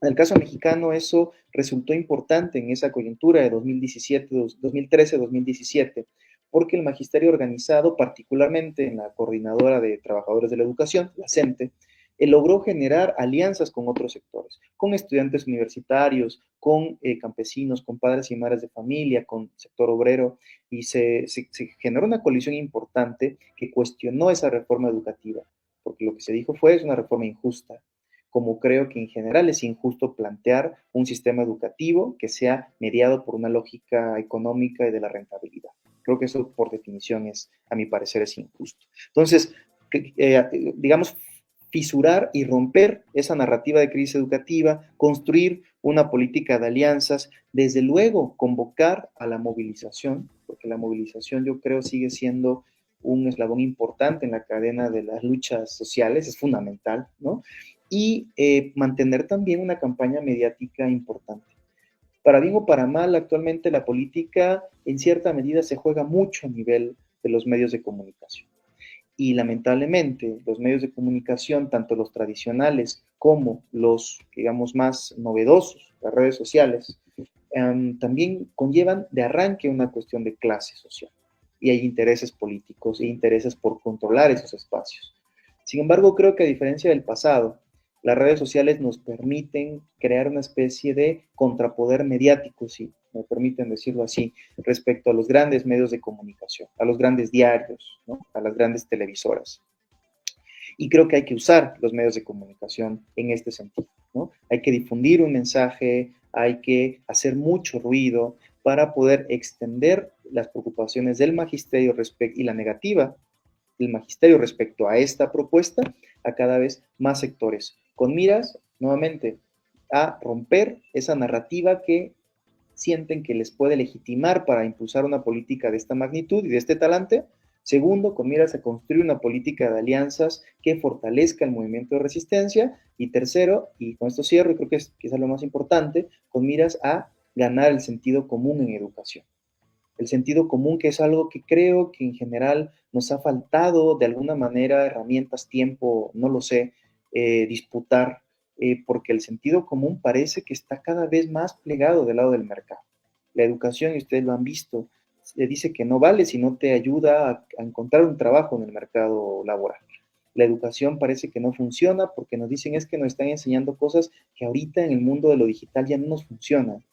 En el caso mexicano, eso resultó importante en esa coyuntura de 2013-2017, porque el magisterio organizado, particularmente en la Coordinadora de Trabajadores de la Educación, la CENTE, logró generar alianzas con otros sectores, con estudiantes universitarios, con campesinos, con padres y madres de familia, con sector obrero, y se generó una coalición importante que cuestionó esa reforma educativa, porque lo que se dijo fue es una reforma injusta, como creo que en general es injusto plantear un sistema educativo que sea mediado por una lógica económica y de la rentabilidad. Creo que eso por definición es, a mi parecer, es injusto. Entonces, digamos, fisurar y romper esa narrativa de crisis educativa, construir una política de alianzas, desde luego convocar a la movilización, porque la movilización yo creo sigue siendo un eslabón importante en la cadena de las luchas sociales, es fundamental, ¿no? Y mantener también una campaña mediática importante. Para bien o para mal, actualmente la política en cierta medida se juega mucho a nivel de los medios de comunicación. Y lamentablemente los medios de comunicación, tanto los tradicionales como los, digamos, más novedosos, las redes sociales, también conllevan de arranque una cuestión de clase social. Y hay intereses políticos e intereses por controlar esos espacios. Sin embargo, creo que a diferencia del pasado, las redes sociales nos permiten crear una especie de contrapoder mediático, si me permiten decirlo así, respecto a los grandes medios de comunicación, a los grandes diarios, ¿no?, a las grandes televisoras. Y creo que hay que usar los medios de comunicación en este sentido, ¿no? Hay que difundir un mensaje, hay que hacer mucho ruido para poder extender las preocupaciones del magisterio y la negativa del magisterio respecto a esta propuesta a cada vez más sectores, con miras, nuevamente, a romper esa narrativa que sienten que les puede legitimar para impulsar una política de esta magnitud y de este talante. Segundo, con miras a construir una política de alianzas que fortalezca el movimiento de resistencia. Y tercero, y con esto cierro, y creo que es quizás lo más importante, con miras a ganar el sentido común en educación. El sentido común, que es algo que creo que en general nos ha faltado de alguna manera, herramientas, tiempo, no lo sé, disputar, porque el sentido común parece que está cada vez más plegado del lado del mercado. La educación, y ustedes lo han visto, se dice que no vale si no te ayuda a encontrar un trabajo en el mercado laboral. la educación parece que no funciona porque nos dicen es que nos están enseñando cosas que ahorita en el mundo de lo digital ya no nos funcionan.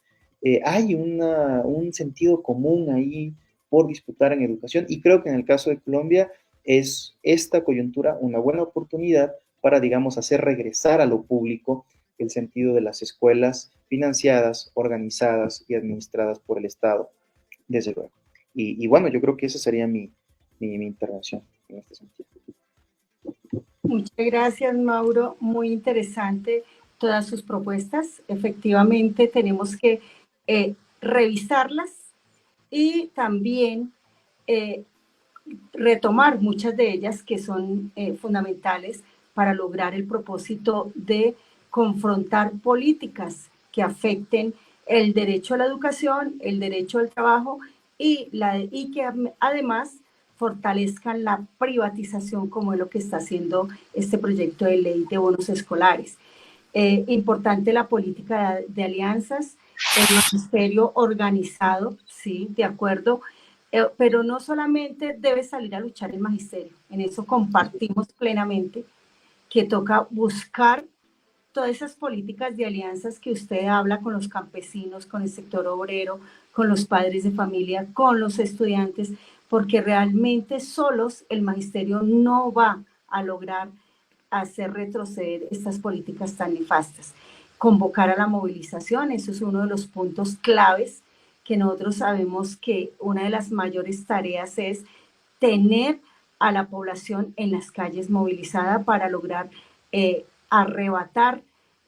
Hay un sentido común ahí por disputar en educación y creo que en el caso de Colombia es esta coyuntura una buena oportunidad para, digamos, hacer regresar a lo público el sentido de las escuelas financiadas, organizadas y administradas por el Estado, desde luego. Y bueno, yo creo que esa sería mi intervención en este sentido. Muchas gracias, Mauro. Muy interesante todas sus propuestas. Efectivamente, tenemos que revisarlas y también eh, retomar muchas de ellas que son fundamentales para lograr el propósito de confrontar políticas que afecten el derecho a la educación, el derecho al trabajo y que además fortalezcan la privatización como es lo que está haciendo este proyecto de ley de bonos escolares. Importante la política de alianzas, el magisterio organizado, sí, de acuerdo, pero no solamente debe salir a luchar el magisterio, en eso compartimos plenamente, que toca buscar todas esas políticas de alianzas que usted habla con los campesinos, con el sector obrero, con los padres de familia, con los estudiantes, porque realmente solos el magisterio no va a lograr hacer retroceder estas políticas tan nefastas. Convocar a la movilización, eso es uno de los puntos claves que nosotros sabemos que una de las mayores tareas es tener a la población en las calles movilizada para lograr arrebatar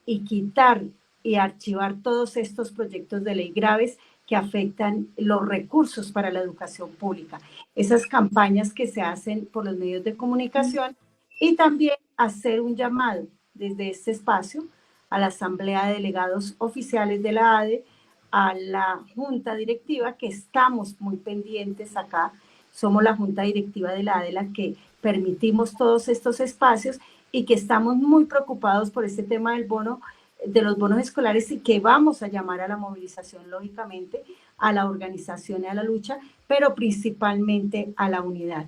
y quitar y archivar todos estos proyectos de ley graves que afectan los recursos para la educación pública. Esas campañas que se hacen por los medios de comunicación y también hacer un llamado desde este espacio a la Asamblea de Delegados Oficiales de la ADE, a la Junta Directiva, que estamos muy pendientes acá. Somos la Junta Directiva de la ADE la que permitimos todos estos espacios y que estamos muy preocupados por este tema del bono, de los bonos escolares y que vamos a llamar a la movilización, lógicamente, a la organización y a la lucha, pero principalmente a la unidad.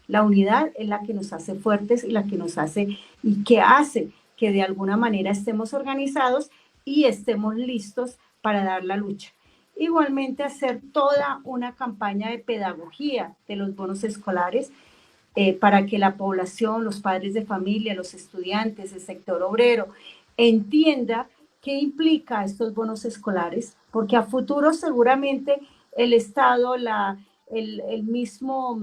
La unidad es la que nos hace fuertes y la que nos hace y que hace que de alguna manera estemos organizados y estemos listos para dar la lucha. Igualmente hacer toda una campaña de pedagogía de los bonos escolares para que la población, los padres de familia, los estudiantes, el sector obrero, entienda qué implica estos bonos escolares, porque a futuro seguramente el Estado, el mismo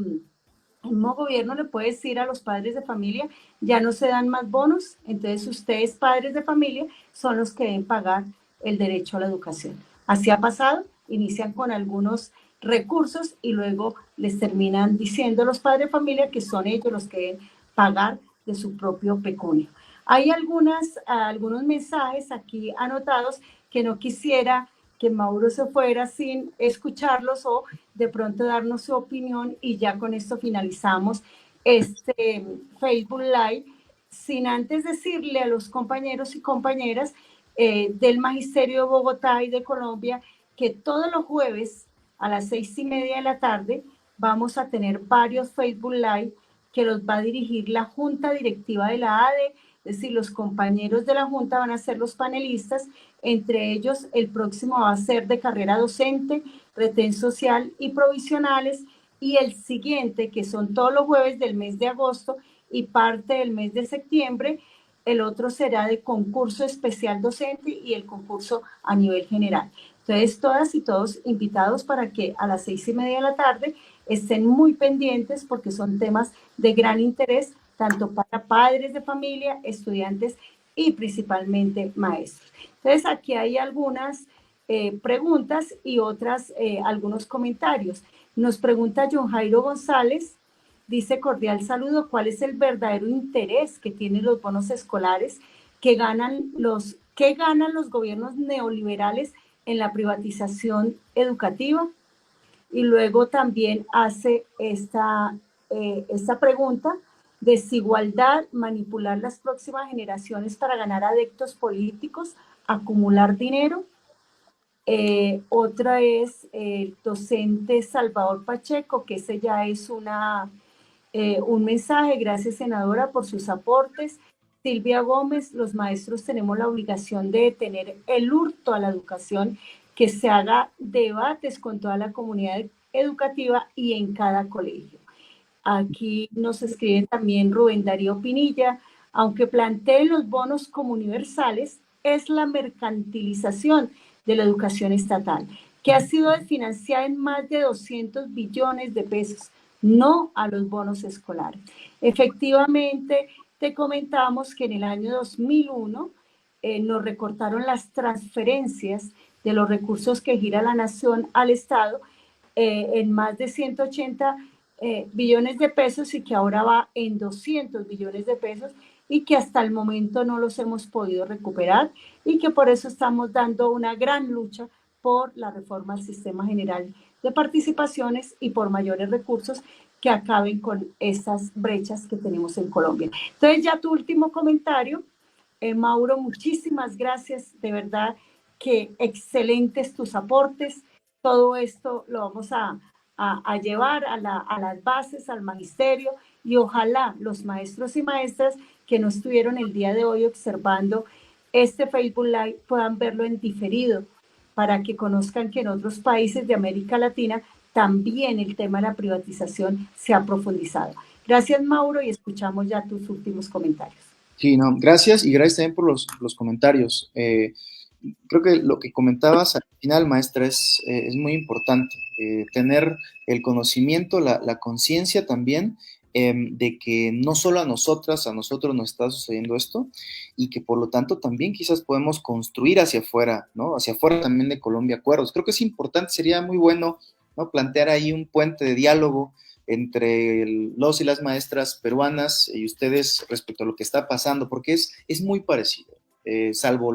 gobierno le puede decir a los padres de familia, ya no se dan más bonos, entonces ustedes, padres de familia, son los que deben pagar el derecho a la educación. Así ha pasado, inician con algunos recursos y luego les terminan diciendo a los padres de familia que son ellos los que deben pagar de su propio pecunio. Hay algunos mensajes aquí anotados que no quisiera que Mauro se fuera sin escucharlos o de pronto darnos su opinión y ya con esto finalizamos este Facebook Live, sin antes decirle a los compañeros y compañeras del Magisterio de Bogotá y de Colombia que todos los jueves a las 6:30 de la tarde vamos a tener varios Facebook Live que los va a dirigir la Junta Directiva de la ADE, es decir, los compañeros de la Junta van a ser los panelistas, entre ellos el próximo va a ser de carrera docente, retén social y provisionales, y el siguiente, que son todos los jueves del mes de agosto y parte del mes de septiembre, el otro será de concurso especial docente y el concurso a nivel general. Entonces, todas y todos invitados para que a las 6:30 de la tarde estén muy pendientes porque son temas de gran interés, tanto para padres de familia, estudiantes y principalmente maestros. Entonces, aquí hay algunas preguntas y otras, algunos comentarios. Nos pregunta John Jairo González, dice cordial saludo, ¿cuál es el verdadero interés que tienen los bonos escolares que ganan los gobiernos neoliberales en la privatización educativa? Y luego también hace esta pregunta, desigualdad, manipular las próximas generaciones para ganar adeptos políticos, acumular dinero. Otra es el docente Salvador Pacheco, que ese ya es Un mensaje, gracias senadora por sus aportes. Silvia Gómez, los maestros tenemos la obligación de detener el hurto a la educación, que se haga debates con toda la comunidad educativa y en cada colegio. Aquí nos escribe también Rubén Darío Pinilla, aunque planteen los bonos como universales, es la mercantilización de la educación estatal, que ha sido financiada en más de 200 billones de pesos, no a los bonos escolares. Efectivamente, te comentamos que en el año 2001 nos recortaron las transferencias de los recursos que gira la nación al Estado en más de 180 billones de pesos y que ahora va en 200 billones de pesos y que hasta el momento no los hemos podido recuperar y que por eso estamos dando una gran lucha por la reforma al sistema general de participaciones y por mayores recursos que acaben con estas brechas que tenemos en Colombia. Entonces, ya tu último comentario, Mauro, muchísimas gracias, de verdad que excelentes tus aportes. Todo esto lo vamos a llevar a las bases, al magisterio, y ojalá los maestros y maestras que no estuvieron el día de hoy observando este Facebook Live puedan verlo en diferido para que conozcan que en otros países de América Latina también el tema de la privatización se ha profundizado. Gracias, Mauro, y escuchamos ya tus últimos comentarios. Sí, no, gracias y gracias también por los comentarios. Creo que lo que comentabas al final, maestra, es muy importante. Tener el conocimiento, la conciencia también de que no solo a nosotras, a nosotros nos está sucediendo esto y que por lo tanto también quizás podemos construir hacia afuera, ¿no? Hacia afuera también de Colombia acuerdos. Creo que es importante, sería muy bueno, ¿no? Plantear ahí un puente de diálogo entre los y las maestras peruanas y ustedes respecto a lo que está pasando, porque es muy parecido. Salvo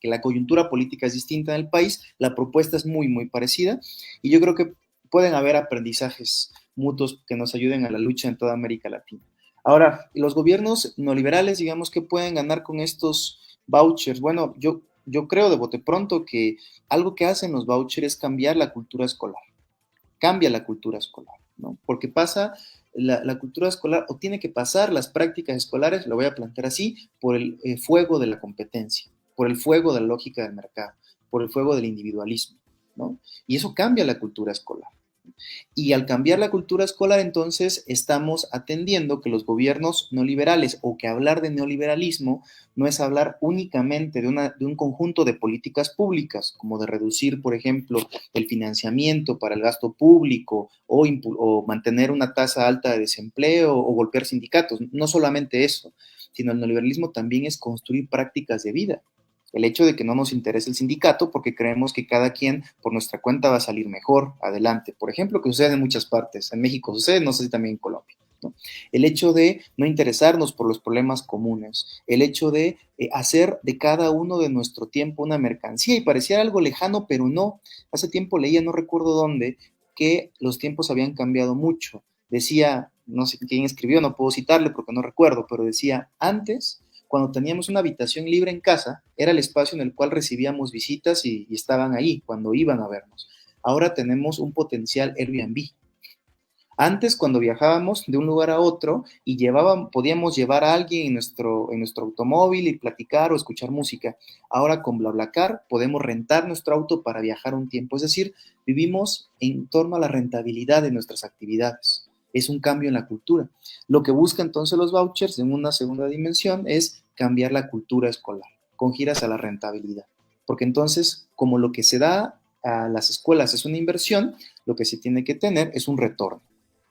que la coyuntura política es distinta en el país, la propuesta es muy, muy parecida y yo creo que pueden haber aprendizajes mutuos que nos ayuden a la lucha en toda América Latina. Ahora, los gobiernos neoliberales, digamos, que pueden ganar con estos vouchers. Bueno, yo creo de bote pronto que algo que hacen los vouchers es cambiar la cultura escolar. Cambia la cultura escolar, ¿no? Porque pasa la cultura escolar, o tiene que pasar las prácticas escolares, lo voy a plantear así, por el fuego de la competencia, por el fuego de la lógica del mercado, por el fuego del individualismo, ¿no? Y eso cambia la cultura escolar. Y al cambiar la cultura escolar, entonces estamos atendiendo que los gobiernos neoliberales, o que hablar de neoliberalismo no es hablar únicamente de un conjunto de políticas públicas, como de reducir, por ejemplo, el financiamiento para el gasto público o mantener una tasa alta de desempleo o golpear sindicatos. No solamente eso, sino el neoliberalismo también es construir prácticas de vida. El hecho de que no nos interese el sindicato porque creemos que cada quien por nuestra cuenta va a salir mejor adelante. Por ejemplo, que sucede en muchas partes. En México sucede, no sé si también en Colombia. ¿No? El hecho de no interesarnos por los problemas comunes, el hecho de hacer de cada uno de nuestro tiempo una mercancía, y pareciera algo lejano, pero no. Hace tiempo leía, no recuerdo dónde, que los tiempos habían cambiado mucho. Decía, no sé quién escribió, no puedo citarle porque no recuerdo, pero decía, antes, cuando teníamos una habitación libre en casa, era el espacio en el cual recibíamos visitas y estaban ahí cuando iban a vernos. Ahora tenemos un potencial Airbnb. Antes, cuando viajábamos de un lugar a otro y podíamos llevar a alguien en nuestro automóvil y platicar o escuchar música. Ahora con BlaBlaCar podemos rentar nuestro auto para viajar un tiempo. Es decir, vivimos en torno a la rentabilidad de nuestras actividades. Es un cambio en la cultura. Lo que busca entonces los vouchers en una segunda dimensión es cambiar la cultura escolar, con giras a la rentabilidad. Porque entonces, como lo que se da a las escuelas es una inversión, lo que se tiene que tener es un retorno.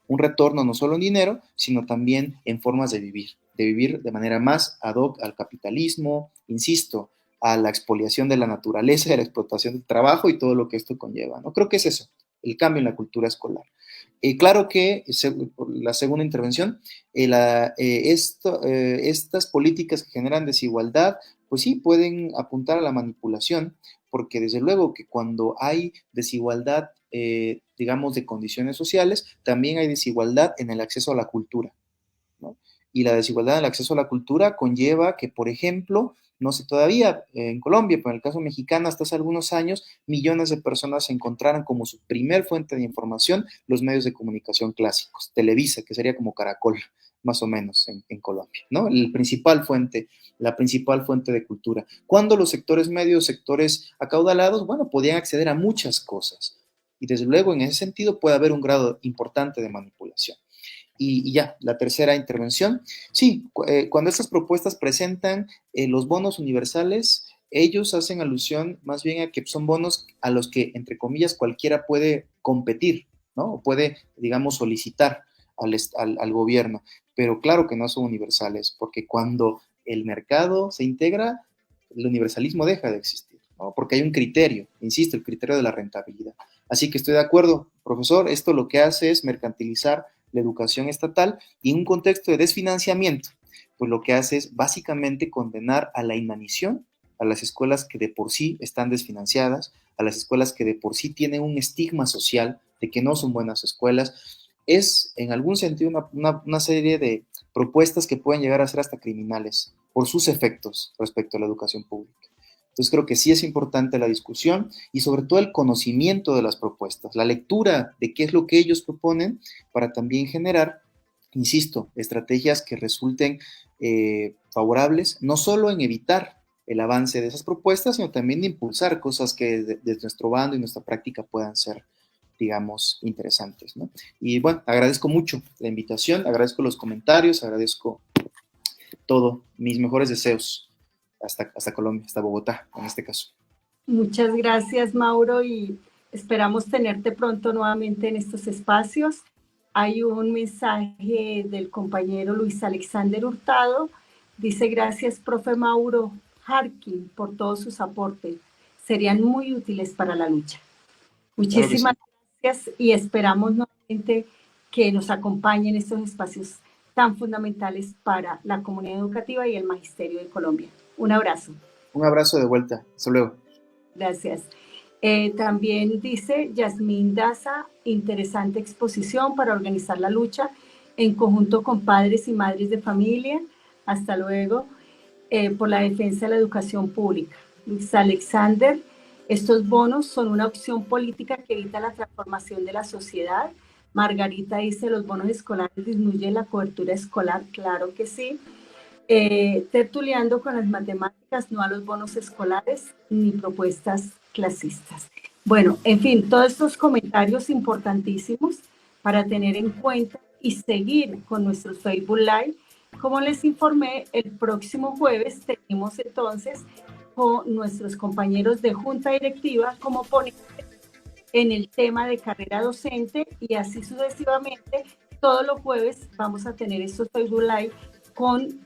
Un retorno no solo en dinero, sino también en formas de vivir de manera más ad hoc al capitalismo, insisto, a la expoliación de la naturaleza, a la explotación del trabajo y todo lo que esto conlleva, ¿no? Creo que es eso, el cambio en la cultura escolar. Claro que, la segunda intervención, estas políticas que generan desigualdad, pues sí, pueden apuntar a la manipulación, porque desde luego que cuando hay desigualdad, digamos, de condiciones sociales, también hay desigualdad en el acceso a la cultura, ¿no? Y la desigualdad en el acceso a la cultura conlleva que, por ejemplo, no sé todavía en Colombia, pero en el caso mexicano, hasta hace algunos años, millones de personas encontraron como su primer fuente de información los medios de comunicación clásicos, Televisa, que sería como Caracol, más o menos en Colombia, ¿no? La principal fuente de cultura. Cuando los sectores medios, sectores acaudalados, bueno, podían acceder a muchas cosas. Y desde luego, en ese sentido, puede haber un grado importante de manipulación. Y ya, la tercera intervención. Sí, cuando estas propuestas presentan los bonos universales, ellos hacen alusión más bien a que son bonos a los que, entre comillas, cualquiera puede competir, ¿no? O puede, digamos, solicitar al gobierno. Pero claro que no son universales, porque cuando el mercado se integra, el universalismo deja de existir, ¿no? Porque hay un criterio, insisto, el criterio de la rentabilidad. Así que estoy de acuerdo, profesor, esto lo que hace es mercantilizar la educación estatal y en un contexto de desfinanciamiento, pues lo que hace es básicamente condenar a la inanición a las escuelas que de por sí están desfinanciadas, a las escuelas que de por sí tienen un estigma social de que no son buenas escuelas. Es en algún sentido una serie de propuestas que pueden llegar a ser hasta criminales por sus efectos respecto a la educación pública. Entonces creo que sí es importante la discusión y sobre todo el conocimiento de las propuestas, la lectura de qué es lo que ellos proponen para también generar, insisto, estrategias que resulten favorables, no solo en evitar el avance de esas propuestas, sino también de impulsar cosas que desde nuestro bando y nuestra práctica puedan ser, digamos, interesantes, ¿no? Y bueno, agradezco mucho la invitación, agradezco los comentarios, agradezco todo, mis mejores deseos hasta Colombia, hasta Bogotá, en este caso. Muchas gracias, Mauro, y esperamos tenerte pronto nuevamente en estos espacios. Hay un mensaje del compañero Luis Alexander Hurtado. Dice, gracias, profe Mauro Harkin, por todos sus aportes. Serían muy útiles para la lucha. Muchísimas gracias y esperamos nuevamente que nos acompañen estos espacios tan fundamentales para la comunidad educativa y el magisterio de Colombia. Un abrazo. Un abrazo de vuelta. Hasta luego. Gracias. También dice Yasmín Daza, interesante exposición para organizar la lucha en conjunto con padres y madres de familia. Hasta luego. Por la defensa de la educación pública. Luis Alexander, estos bonos son una opción política que evita la transformación de la sociedad. Margarita dice, los bonos escolares disminuyen la cobertura escolar. Claro que sí. Tertuleando con las matemáticas, no a los bonos escolares ni propuestas clasistas. Bueno, en fin, todos estos comentarios importantísimos para tener en cuenta y seguir con nuestros Facebook Live. Como les informé, el próximo jueves tenemos entonces con nuestros compañeros de Junta Directiva como ponentes en el tema de carrera docente y así sucesivamente. Todos los jueves vamos a tener estos Facebook Live con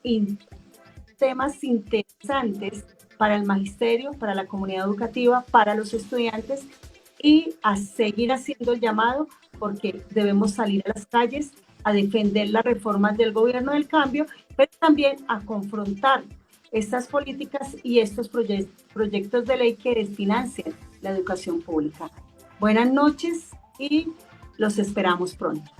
temas interesantes para el magisterio, para la comunidad educativa, para los estudiantes y a seguir haciendo el llamado porque debemos salir a las calles a defender las reformas del gobierno del cambio, pero también a confrontar estas políticas y estos proyectos de ley que desfinancian la educación pública. Buenas noches y los esperamos pronto.